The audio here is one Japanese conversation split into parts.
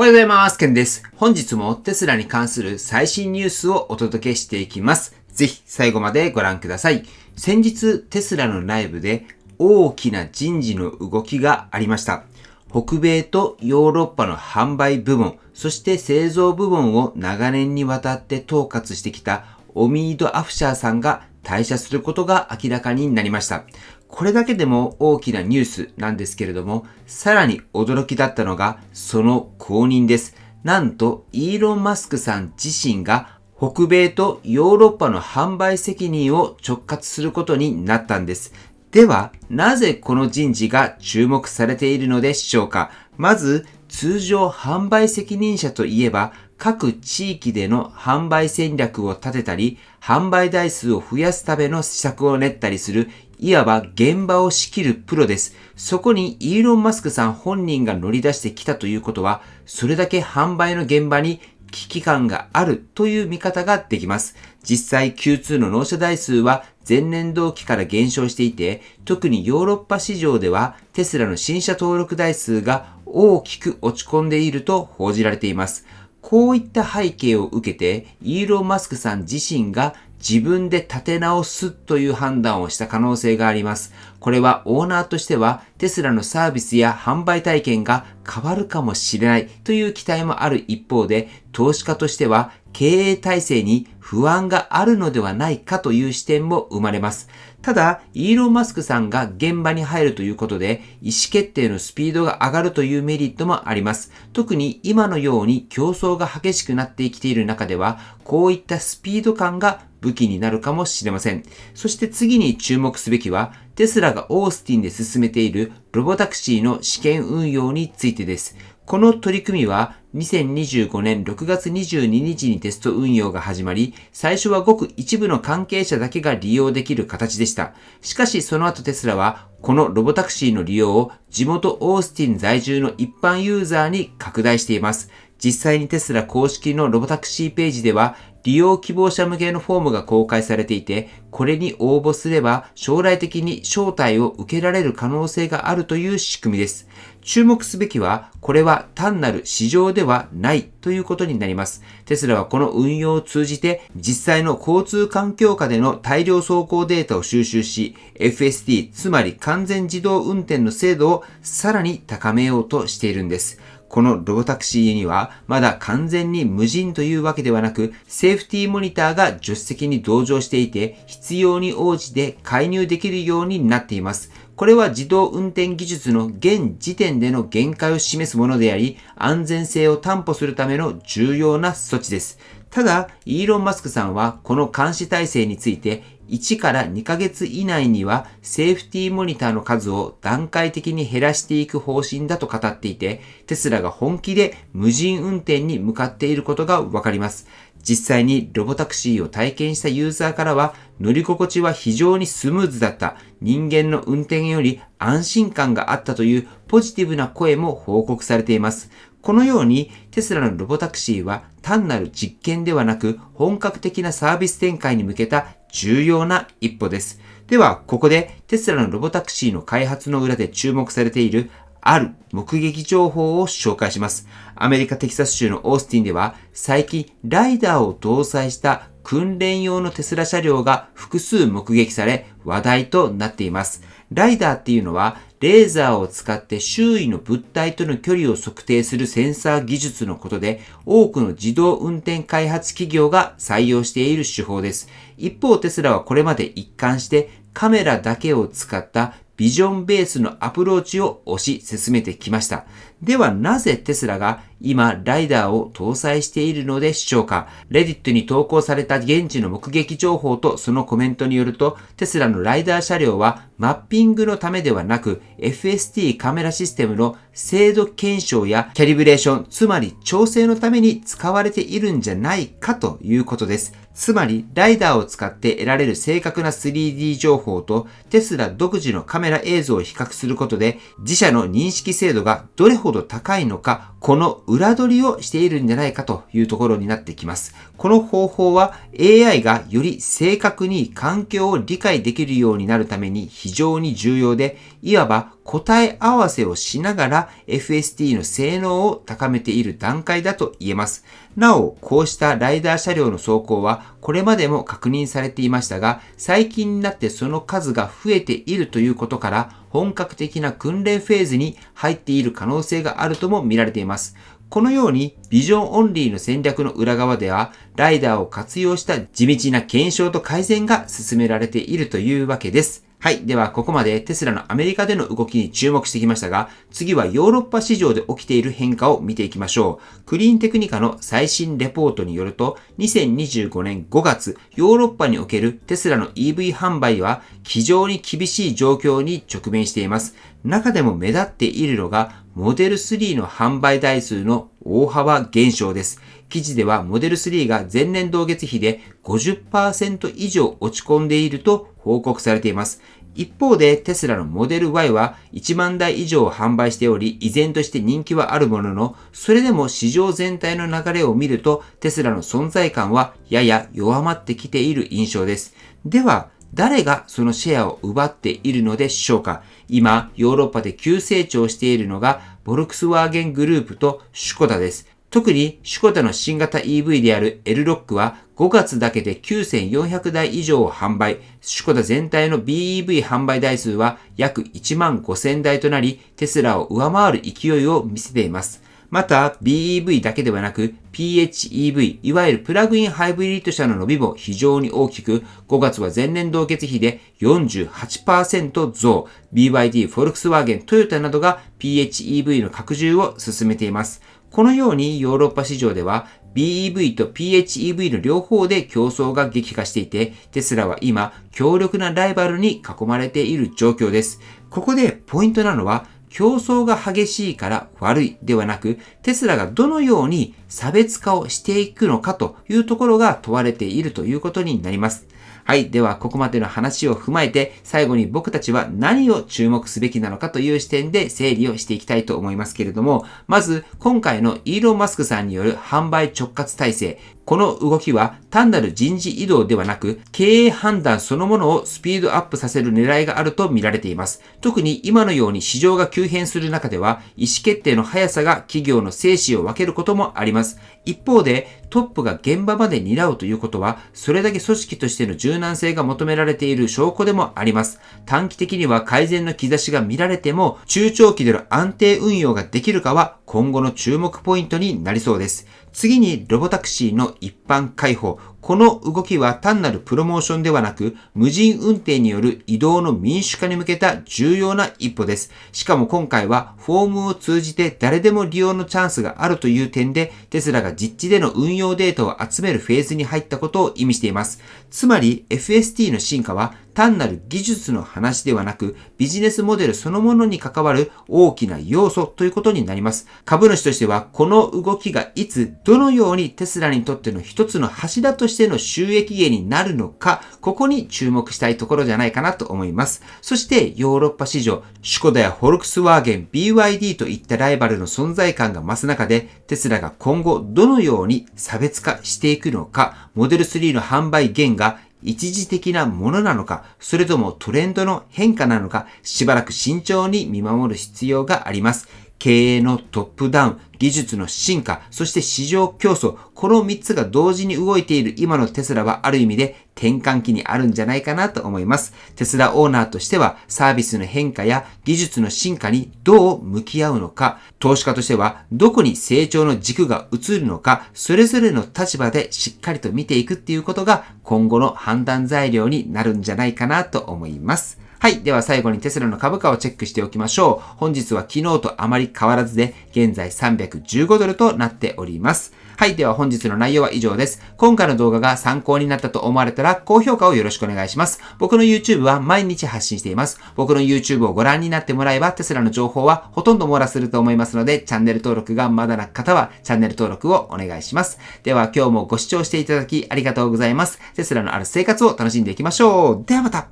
おはようございます。ケンです。本日もテスラに関する最新ニュースをお届けしていきます。ぜひ最後までご覧ください。先日テスラの内部で大きな人事の動きがありました。北米とヨーロッパの販売部門、そして製造部門を長年にわたって統括してきたオミード・アフシャーさんが退社することが明らかになりました。これだけでも大きなニュースなんですけれども、さらに驚きだったのがその後任です。なんとイーロン・マスクさん自身が北米とヨーロッパの販売責任を直轄することになったんです。では、なぜこの人事が注目されているのでしょうか。まず、通常販売責任者といえば、各地域での販売戦略を立てたり、販売台数を増やすための施策を練ったりする、いわば現場を仕切るプロです。そこにイーロン・マスクさん本人が乗り出してきたということは、それだけ販売の現場に危機感があるという見方ができます。実際 Q2 の納車台数は前年同期から減少していて、特にヨーロッパ市場ではテスラの新車登録台数が大きく落ち込んでいると報じられています。こういった背景を受けて、イーロン・マスクさん自身が自分で立て直すという判断をした可能性があります。これはオーナーとしてはテスラのサービスや販売体験が変わるかもしれないという期待もある一方で、投資家としては経営体制に不安があるのではないかという視点も生まれます。ただ、イーロン・マスクさんが現場に入るということで、意思決定のスピードが上がるというメリットもあります。特に今のように競争が激しくなってきている中では、こういったスピード感が武器になるかもしれません。そして次に注目すべきは、テスラがオースティンで進めているロボタクシーの試験運用についてです。この取り組みは2025年6月22日にテスト運用が始まり、最初はごく一部の関係者だけが利用できる形でした。しかしその後テスラはこのロボタクシーの利用を地元オースティン在住の一般ユーザーに拡大しています。実際にテスラ公式のロボタクシーページでは利用希望者向けのフォームが公開されていて、これに応募すれば将来的に招待を受けられる可能性があるという仕組みです。注目すべきは、これは単なる市場ではないということになります。テスラはこの運用を通じて実際の交通環境下での大量走行データを収集し、FSD、つまり完全自動運転の精度をさらに高めようとしているんです。このロボタクシーにはまだ完全に無人というわけではなく、セーフティーモニターが助手席に同乗していて、必要に応じて介入できるようになっています。これは自動運転技術の現時点での限界を示すものであり、安全性を担保するための重要な措置です。ただ、イーロン・マスクさんはこの監視体制について1から2ヶ月以内にはセーフティーモニターの数を段階的に減らしていく方針だと語っていて、テスラが本気で無人運転に向かっていることがわかります。実際にロボタクシーを体験したユーザーからは、乗り心地は非常にスムーズだった、人間の運転より安心感があったというポジティブな声も報告されています。このようにテスラのロボタクシーは単なる実験ではなく本格的なサービス展開に向けた重要な一歩です。ではここでテスラのロボタクシーの開発の裏で注目されているある目撃情報を紹介します。アメリカテキサス州のオースティンでは最近ライダーを搭載した訓練用のテスラ車両が複数目撃され話題となっています。ライダーっていうのはレーザーを使って周囲の物体との距離を測定するセンサー技術のことで、多くの自動運転開発企業が採用している手法です。一方テスラはこれまで一貫してカメラだけを使ったビジョンベースのアプローチを推し進めてきました。ではなぜテスラが今ライダーを搭載しているのでしょうか。レディットに投稿された現地の目撃情報とそのコメントによると、テスラのライダー車両はマッピングのためではなく FSD カメラシステムの精度検証やキャリブレーション、つまり調整のために使われているんじゃないかということです。つまりライダーを使って得られる正確な 3D 情報とテスラ独自のカメラ映像を比較することで、自社の認識精度がどれほど高いのか、この裏取りをしているんじゃないかというところになってきます。この方法は AI がより正確に環境を理解できるようになるために非常に重要で、いわば答え合わせをしながら FSD の性能を高めている段階だと言えます。なお、こうしたライダー車両の走行はこれまでも確認されていましたが、最近になってその数が増えているということから、本格的な訓練フェーズに入っている可能性があるとも見られています。このようにビジョンオンリーの戦略の裏側では、ライダーを活用した地道な検証と改善が進められているというわけです。はい。では、ここまでテスラのアメリカでの動きに注目してきましたが、次はヨーロッパ市場で起きている変化を見ていきましょう。クリーンテクニカの最新レポートによると、2025年5月、ヨーロッパにおけるテスラの EV 販売は非常に厳しい状況に直面しています。中でも目立っているのが、モデル3の販売台数の大幅減少です。記事ではモデル3が前年同月比で 50% 以上落ち込んでいると報告されています。一方でテスラのモデル Y は1万台以上販売しており、依然として人気はあるものの、それでも市場全体の流れを見ると、テスラの存在感はやや弱まってきている印象です。では、誰がそのシェアを奪っているのでしょうか。今、ヨーロッパで急成長しているのが、ボルクスワーゲングループとシュコダです。特にシュコダの新型 EV である L-Rock は5月だけで9400台以上を販売。シュコダ全体の BEV 販売台数は約1万5000台となり、テスラを上回る勢いを見せています。また BEV だけではなく PHEV、いわゆるプラグインハイブリッド車の伸びも非常に大きく、5月は前年同月比で 48% 増、BYD、フォルクスワーゲン、トヨタなどが PHEV の拡充を進めています。このようにヨーロッパ市場では BEV と PHEV の両方で競争が激化していて、テスラは今強力なライバルに囲まれている状況です。ここでポイントなのは、競争が激しいから悪いではなく、テスラがどのように差別化をしていくのかというところが問われているということになります。はい。では、ここまでの話を踏まえて、最後に僕たちは何を注目すべきなのかという視点で整理をしていきたいと思いますけれども、まず、今回のイーロン・マスクさんによる販売直轄体制、この動きは単なる人事異動ではなく、経営判断そのものをスピードアップさせる狙いがあると見られています。特に今のように市場が急変する中では、意思決定の速さが企業の生死を分けることもあります。一方で、トップが現場まで担うということは、それだけ組織としての柔軟性が求められている証拠でもあります。短期的には改善の兆しが見られても、中長期での安定運用ができるかは今後の注目ポイントになりそうです。次にロボタクシーの一般開放。この動きは単なるプロモーションではなく、無人運転による移動の民主化に向けた重要な一歩です。しかも今回はフォームを通じて誰でも利用のチャンスがあるという点で、テスラが実地での運用データを集めるフェーズに入ったことを意味しています。つまり FST の進化は単なる技術の話ではなく、ビジネスモデルそのものに関わる大きな要素ということになります。株主としては、この動きがいつ、どのようにテスラにとっての一つの柱としての収益源になるのか、ここに注目したいところじゃないかなと思います。そして、ヨーロッパ市場、シュコダやフォルクスワーゲン、BYD といったライバルの存在感が増す中で、テスラが今後どのように差別化していくのか、モデル3の販売減が一時的なものなのか、それともトレンドの変化なのか、しばらく慎重に見守る必要があります。経営のトップダウン、技術の進化、そして市場競争、この3つが同時に動いている今のテスラはある意味で転換期にあるんじゃないかなと思います。テスラオーナーとしてはサービスの変化や技術の進化にどう向き合うのか、投資家としてはどこに成長の軸が移るのか、それぞれの立場でしっかりと見ていくっていうことが今後の判断材料になるんじゃないかなと思います。はい。では最後にテスラの株価をチェックしておきましょう。本日は昨日とあまり変わらずで、現在315ドルとなっております。はい。では本日の内容は以上です。今回の動画が参考になったと思われたら、高評価をよろしくお願いします。僕の YouTube は毎日発信しています。僕の YouTube をご覧になってもらえば、テスラの情報はほとんど網羅すると思いますので、チャンネル登録がまだな方は、チャンネル登録をお願いします。では今日もご視聴していただきありがとうございます。テスラのある生活を楽しんでいきましょう。ではまた。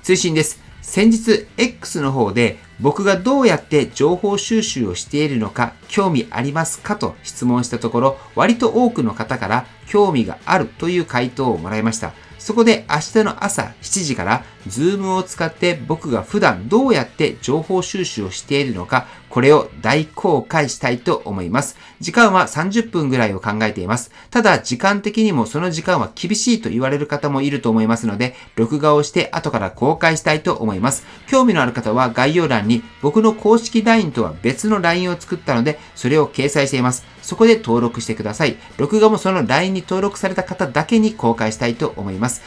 追伸です。先日 X の方で僕がどうやって情報収集をしているのか興味ありますかと質問したところ、割と多くの方から興味があるという回答をもらいました。そこで明日の朝7時から Zoom を使って僕が普段どうやって情報収集をしているのか、これを大公開したいと思います。時間は30分ぐらいを考えています。ただ時間的にもその時間は厳しいと言われる方もいると思いますので、録画をして後から公開したいと思います。興味のある方は概要欄に僕の公式 LINE とは別の LINE を作ったので、それを掲載しています。そこで登録してください。録画もその LINE に登録された方だけに公開したいと思います。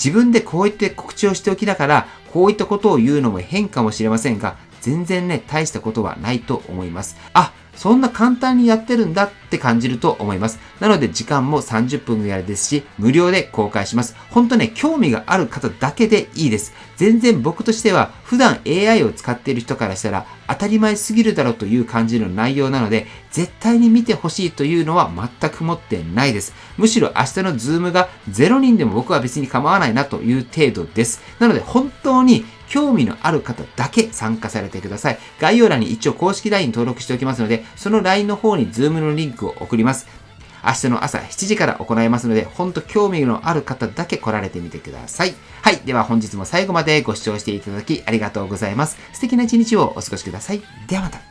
自分でこういって告知をしておきながら、こういったことを言うのも変かもしれませんが、全然ね、大したことはないと思います。そんな簡単にやってるんだって感じると思います。なので時間も30分ぐらいですし、無料で公開します。ほんとね、興味がある方だけでいいです。全然僕としては、普段 AI を使っている人からしたら当たり前すぎるだろうという感じの内容なので、絶対に見てほしいというのは全く持ってないです。むしろ明日のズームが0人でも僕は別に構わないなという程度です。なので本当に興味のある方だけ参加されてください。概要欄に一応公式 LINE 登録しておきますので、その LINE の方に Zoom のリンクを送ります。明日の朝7時から行いますので、ほんと興味のある方だけ来られてみてください。はい。では本日も最後までご視聴していただきありがとうございます。素敵な一日をお過ごしください。ではまた。